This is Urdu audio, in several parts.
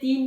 3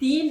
3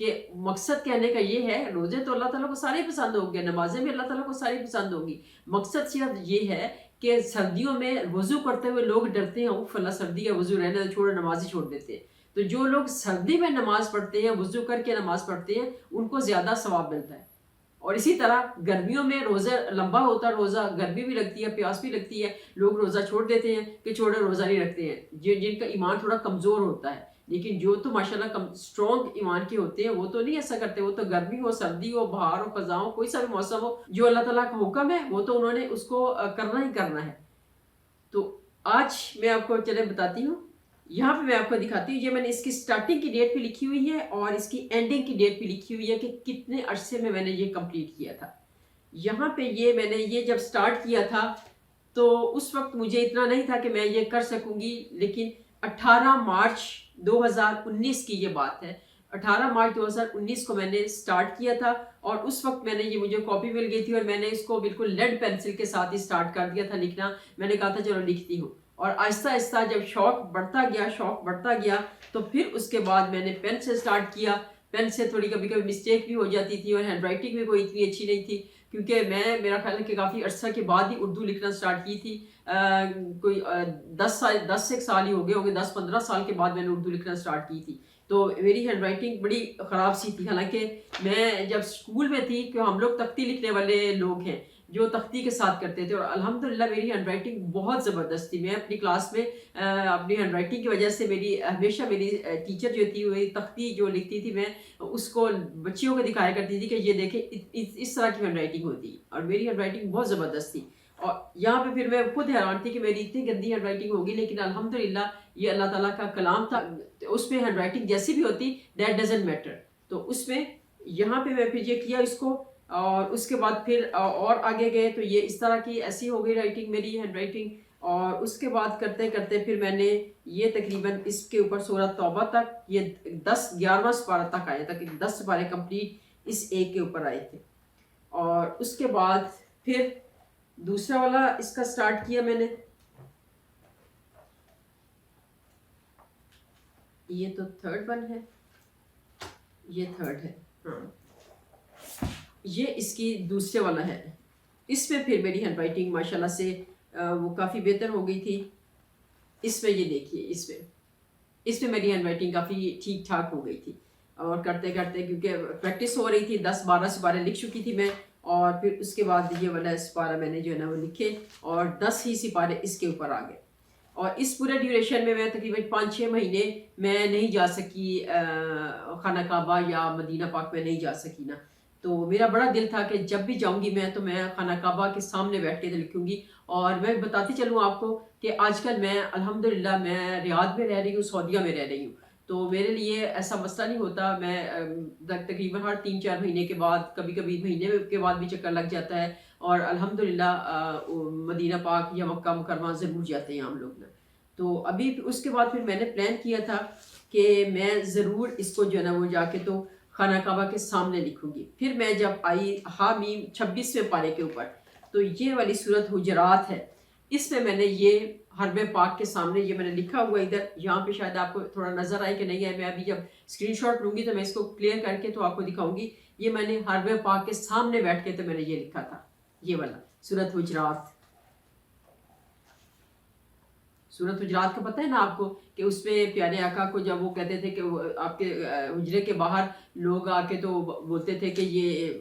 کہ مقصد کہنے کا یہ ہے، روزے تو اللہ تعالیٰ کو سارے پسند ہوں گے، نمازیں بھی اللہ تعالیٰ کو ساری پسند ہوں گی، مقصد صرف یہ ہے کہ سردیوں میں وضو کرتے ہوئے لوگ ڈرتے ہیں، اوف اللہ سردی ہے وضو رہنے دو، چھوڑو نماز ہی چھوڑ دیتے ہیں. تو جو لوگ سردی میں نماز پڑھتے ہیں، وضو کر کے نماز پڑھتے ہیں، ان کو زیادہ ثواب ملتا ہے. اور اسی طرح گرمیوں میں روزہ لمبا ہوتا ہے، روزہ گرمی بھی لگتی ہے، پیاس بھی لگتی ہے، لوگ روزہ چھوڑ دیتے ہیں کہ چھوڑے روزہ نہیں رکھتے ہیں، جن کا ایمان تھوڑا کمزور ہوتا ہے. لیکن جو تو ماشاءاللہ اسٹرانگ ایمان کے ہوتے ہیں وہ تو نہیں ایسا کرتے، وہ تو گرمی ہو، سردی ہو، بہار ہو، خزاں ہو، کوئی سا بھی موسم ہو، جو اللہ تعالیٰ کا حکم ہے وہ تو انہوں نے اس کو کرنا ہی کرنا ہے. تو آج میں آپ کو چلے بتاتی ہوں، یہاں پہ میں آپ کو دکھاتی ہوں، یہ میں نے اس کی سٹارٹنگ کی ڈیٹ پہ لکھی ہوئی ہے اور اس کی اینڈنگ کی ڈیٹ پہ لکھی ہوئی ہے کہ کتنے عرصے میں نے یہ کمپلیٹ کیا تھا. یہاں پہ یہ میں نے یہ جب سٹارٹ کیا تھا تو اس وقت مجھے اتنا نہیں تھا کہ میں یہ کر سکوں گی، لیکن 18 مارچ 2019 کی یہ بات ہے. 18 مارچ 2019 کو میں نے سٹارٹ کیا تھا اور اس وقت میں نے یہ مجھے کاپی مل گئی تھی اور میں نے اس کو بالکل لیڈ پینسل کے ساتھ ہی سٹارٹ کر دیا تھا لکھنا. میں نے کہا تھا چلو لکھتی ہوں، اور آہستہ آہستہ جب شوق بڑھتا گیا تو پھر اس کے بعد میں نے پین سے سٹارٹ کیا. پین سے تھوڑی کبھی مسٹیک بھی ہو جاتی تھی اور ہینڈ رائٹنگ بھی کوئی اتنی اچھی نہیں تھی، کیونکہ میرا خیال ہے کہ کافی عرصہ کے بعد ہی اردو لکھنا سٹارٹ کی تھی. کوئی 10 سے سال ہی ہو گئے ہوگے، 10-15 سال کے بعد میں نے اردو لکھنا سٹارٹ کی تھی. تو میری ہینڈ رائٹنگ بڑی خراب سی تھی. حالانکہ میں جب اسکول میں تھی کہ ہم لوگ تختی لکھنے والے لوگ ہیں جو تختی کے ساتھ کرتے تھے، اور الحمدللہ میری ہینڈ رائٹنگ بہت زبردست تھی. میں اپنی کلاس میں اپنی ہینڈ رائٹنگ کی وجہ سے ہمیشہ میری ٹیچر جو تھی وہ تختی جو لکھتی تھی، میں اس کو بچیوں کو دکھایا کرتی تھی کہ یہ دیکھیں اس طرح کی ہینڈ رائٹنگ ہوتی ہے، اور میری ہینڈ رائٹنگ بہت زبردست تھی. اور یہاں پہ پھر میں خود حیران تھی کہ میری اتنی گندی ہینڈ رائٹنگ ہوگی، لیکن الحمدللہ یہ اللہ تعالیٰ کا کلام تھا. اس میں ہینڈ رائٹنگ جیسی بھی ہوتی دیٹ ڈزنٹ میٹر. تو اس میں یہاں پہ میں پھر یہ کیا اس کو، اور اس کے بعد پھر اور آگے گئے تو یہ اس طرح کی ایسی ہو گئی رائٹنگ میری ہینڈ رائٹنگ. اور اس کے بعد کرتے کرتے پھر میں نے یہ تقریباً اس کے اوپر سورہ توبہ تک یہ 11واں سپارہ تک آئے تک، 10 سپارے کمپلیٹ اس ایک کے اوپر آئے تھے. اور اس کے بعد پھر دوسرا والا اس کا سٹارٹ کیا میں نے. یہ تو تھرڈ ون ہے، یہ تھرڈ ہے، ہاں یہ اس کی دوسرے والا ہے. اس میں پھر میری ہینڈ رائٹنگ ماشاءاللہ سے وہ کافی بہتر ہو گئی تھی. اس میں یہ دیکھیے، اس میں میری ہینڈ رائٹنگ کافی ٹھیک ٹھاک ہو گئی تھی. اور کرتے کرتے کیونکہ پریکٹس ہو رہی تھی، 10-12 سپارے لکھ چکی تھی میں، اور پھر اس کے بعد یہ والا سپارہ میں نے جو ہے نا وہ لکھے، اور 10 ہی سپارے اس کے اوپر آ گئے. اور اس پورے ڈیوریشن میں تقریباً 5-6 مہینے میں نہیں جا سکی خانہ کعبہ یا مدینہ پاک میں نہیں جا سکی نا. تو میرا بڑا دل تھا کہ جب بھی جاؤں گی میں تو میں خانہ کعبہ کے سامنے بیٹھ کے لکھوں گی. اور میں بتاتی چلوں آپ کو کہ آج کل میں الحمدللہ میں ریاض میں رہ رہی ہوں، سعودیہ میں رہ رہی ہوں. تو میرے لیے ایسا مسئلہ نہیں ہوتا. میں تقریباً ہر 3-4 مہینے کے بعد، کبھی کبھی مہینے کے بعد بھی چکر لگ جاتا ہے. اور الحمدللہ مدینہ پاک یا مکہ مکرمہ ضرور جاتے ہیں ہم لوگ نا. تو ابھی اس کے بعد پھر میں نے پلان کیا تھا کہ میں ضرور اس کو جو ہے نا وہ جا کے تو خانہ کعبہ کے سامنے لکھوں گی. پھر میں جب آئی حامیم 26ویں پارے کے اوپر، تو یہ والی صورت حجرات ہے، اس میں نے یہ حرم پاک کے سامنے یہ میں نے لکھا ہوا ادھر. یہاں پہ شاید آپ کو تھوڑا نظر آئے کہ نہیں ہے، میں ابھی جب اسکرین شاٹ لوں گی تو میں اس کو کلیئر کر کے تو آپ کو دکھاؤں گی. یہ میں نے حرم پاک کے سامنے بیٹھ کے تو میں نے یہ لکھا تھا، یہ والا سورت حجرات. سورت حجرات کا پتہ ہے نا آپ کو کہ اس میں پیارے آقا کو جب وہ کہتے تھے کہ آپ کے حجرے کے باہر لوگ آ کے تو بولتے تھے کہ یہ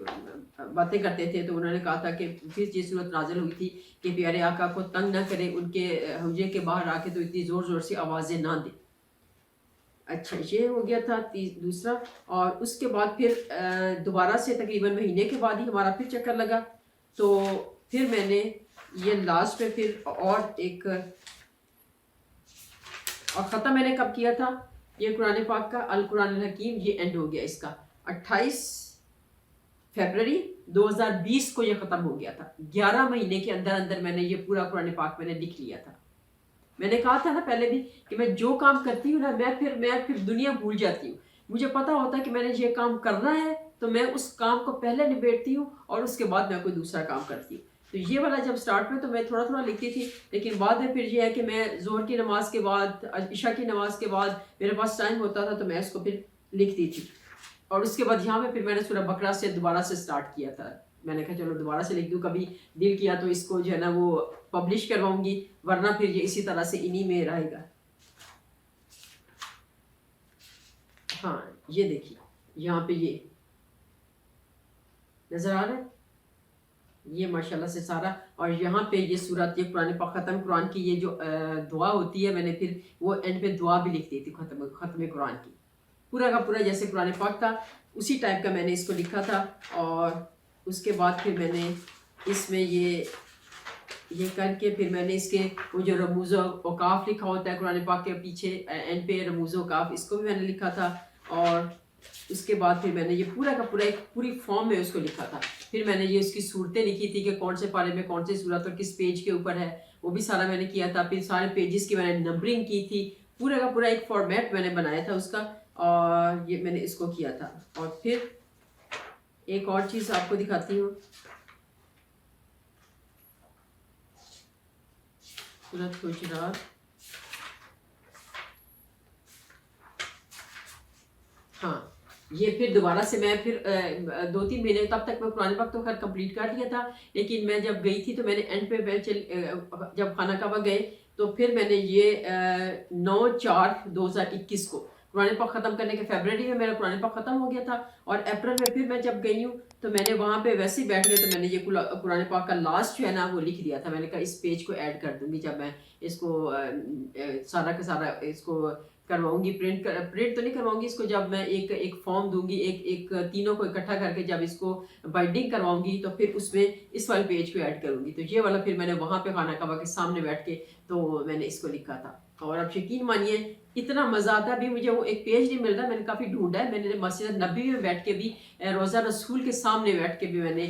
باتیں کرتے تھے، تو انہوں نے کہا تھا کہ پھر یہ صورت نازل ہوئی تھی کہ پیارے آقا کو تنگ نہ کرے، ان کے حجرے کے باہر آ کے تو اتنی زور زور سے آوازیں نہ دیں. اچھا یہ ہو گیا تھا دوسرا. اور اس کے بعد پھر دوبارہ سے تقریباً مہینے کے بعد ہی ہمارا پھر چکر لگا. تو پھر میں نے یہ لاسٹ میں پھر اور ایک اور ختم میں نے کب کیا تھا، یہ قرآن پاک کا القرآن الحکیم یہ اینڈ ہو گیا اس کا 28 فیبروری 2020 کو یہ ختم ہو گیا تھا. 11 مہینے کے اندر اندر میں نے یہ پورا قرآن پاک میں نے لکھ لیا تھا. میں نے کہا تھا نا پہلے بھی کہ میں جو کام کرتی ہوں نا میں پھر دنیا بھول جاتی ہوں. مجھے پتا ہوتا ہے کہ میں نے یہ کام کرنا ہے تو میں اس کام کو پہلے نبیڑتی ہوں اور اس کے بعد میں کوئی دوسرا کام کرتی ہوں. تو یہ والا جب سٹارٹ میں تو میں تھوڑا تھوڑا لکھتی تھی، لیکن بعد میں پھر یہ ہے کہ میں ظہر کی نماز کے بعد، عشاء کی نماز کے بعد میرے پاس ٹائم ہوتا تھا تو میں اس کو پھر لکھتی تھی. اور اس کے بعد یہاں پہ پھر میں نے سورہ بقرہ سے دوبارہ سے سٹارٹ کیا تھا. میں نے کہا چلو دوبارہ سے لکھ دوں, کبھی دل کیا تو اس کو جو ہے نا وہ پبلش کرواؤں گی, ورنہ پھر یہ اسی طرح سے انہی میں رہے گا. ہاں یہ دیکھیے یہاں پہ یہ نظر آ رہا ہے, یہ ماشاءاللہ سے سارا. اور یہاں پہ یہ سورت, یہ قرآن پاک ختم قرآن کی یہ جو دعا ہوتی ہے, میں نے پھر وہ اینڈ پہ دعا بھی لکھ دی تھی ختم قرآن کی, پورا کا پورا جیسے قرآن پاک تھا اسی ٹائپ کا میں نے اس کو لکھا تھا. اور اس کے بعد پھر میں نے اس میں یہ کر کے پھر میں نے اس کے وہ جو رموز و اوقاف لکھا ہوتا ہے قرآن پاک کے پیچھے اینڈ پہ, رموز و اوقاف, اس کو بھی میں نے لکھا تھا. اور اس کے بعد پھر میں نے یہ پورا کا پورا ایک پوری فارم میں اس کو لکھا تھا. پھر میں نے یہ اس کی صورتیں لکھی تھی کہ کون سے پارے میں کون سی صورت اور کس پیج کے اوپر ہے, وہ بھی سارا میں نے کیا تھا. پھر سارے پیجز کی میں نے نمبرنگ کی تھی, پورا کا پورا ایک فارمیٹ میں نے بنایا تھا اس کا, اور یہ میں نے اس کو کیا تھا. اور پھر ایک اور چیز آپ کو دکھاتی ہوں, سورۃ حجرات. ہاں یہ پھر دوبارہ سے میں پھر 2-3 مہینے تب تک میں قرآن پاک تو خیر کمپلیٹ کر لیا تھا, لیکن میں جب گئی تھی تو میں نے اینڈ پہ جب خانہ کعبہ گئے تو پھر میں نے یہ 9/4/2021 کو قرآن پاک ختم کرنے کے, فیبرری میں میرا قرآن پاک ختم ہو گیا تھا, اور اپریل میں پھر میں جب گئی ہوں تو میں نے وہاں پہ ویسے ہی بیٹھ گئے تو میں نے یہ قرآن پاک کا لاسٹ جو ہے نا وہ لکھ دیا تھا. میں نے کہا اس پیج کو ایڈ کر دوں گی جب میں اس کو سارا کا سارا اس کو کرواؤں گی, پرنٹ تو نہیں کرواؤں گی اس کو, جب میں ایک فارم دوں گی, ایک تینوں کو اکٹھا کر کے جب اس کو بائنڈنگ کرواؤں گی تو پھر اس میں اس والے پیج کو ایڈ کروں گی. تو یہ والا پھر میں نے وہاں پہ خانہ کعبہ کے سامنے بیٹھ کے تو میں نے اس کو لکھا تھا. اور اب یقین مانیے اتنا مزہ آتا ہے, ابھی مجھے وہ ایک پیج نہیں مل رہا, میں نے کافی ڈھونڈا ہے. میں نے مسجد نبوی میں بیٹھ کے بھی, روضہ رسول کے سامنے بیٹھ کے بھی میں نے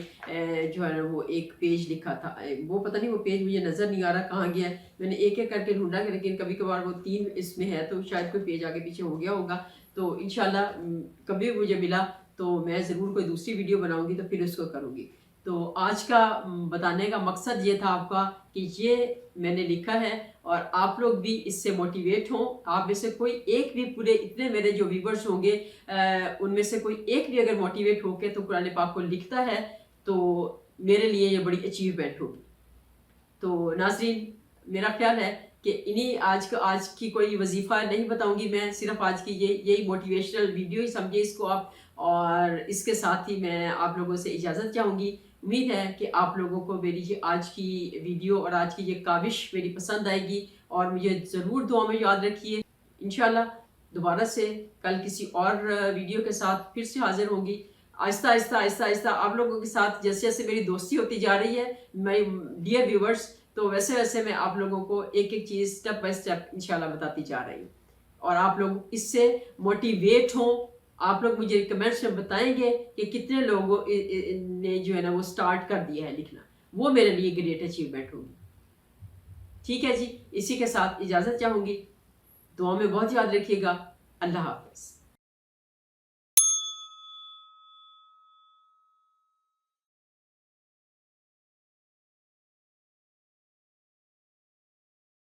جو ہے نا وہ ایک پیج لکھا تھا. وہ پتہ نہیں وہ پیج مجھے نظر نہیں آ رہا کہاں گیا ہے, میں نے ایک ایک کر کے ڈھونڈا, لیکن کبھی کبھار وہ 3 اس میں ہے تو شاید کوئی پیج آگے پیچھے ہو گیا ہوگا. تو انشاءاللہ کبھی مجھے ملا تو میں ضرور کوئی دوسری ویڈیو بناؤں گی تو پھر اس کو کروں گی. تو آج کا بتانے کا مقصد یہ تھا آپ کا کہ یہ میں نے لکھا ہے, اور آپ لوگ بھی اس سے موٹیویٹ ہوں. آپ میں سے کوئی ایک بھی, پورے اتنے میرے جو ویورز ہوں گے ان میں سے کوئی ایک بھی اگر موٹیویٹ ہو کے تو قرآن پاک کو لکھتا ہے تو میرے لیے یہ بڑی اچیومنٹ ہوگی. تو ناظرین میرا خیال ہے کہ آج کی کوئی وظیفہ نہیں بتاؤں گی میں, صرف آج کی یہی موٹیویشنل ویڈیو ہی سمجھے اس کو آپ. اور اس کے ساتھ ہی میں آپ لوگوں سے اجازت چاہوں گی. امید ہے کہ آپ لوگوں کو میری یہ آج کی ویڈیو اور آج کی یہ کاوش میری پسند آئے گی, اور مجھے ضرور دعا میں یاد رکھیے. انشاءاللہ دوبارہ سے کل کسی اور ویڈیو کے ساتھ پھر سے حاضر ہوں گی. آہستہ آہستہ آہستہ آہستہ آپ لوگوں کے ساتھ جیسے جیسے میری دوستی ہوتی جا رہی ہے مائی ڈیئر ویورز, تو ویسے ویسے میں آپ لوگوں کو ایک ایک چیز سٹیپ بائی سٹیپ انشاءاللہ بتاتی جا رہی ہوں. اور آپ لوگ اس سے موٹیویٹ ہوں. آپ لوگ مجھے کمنٹس میں بتائیں گے کہ کتنے لوگوں نے جو ہے نا وہ سٹارٹ کر دیا ہے لکھنا, وہ میرے لیے گریٹ اچیومنٹ ہوگی. ٹھیک ہے جی, اسی کے ساتھ اجازت چاہوں گی. دعا میں بہت یاد رکھیے گا. اللہ حافظ.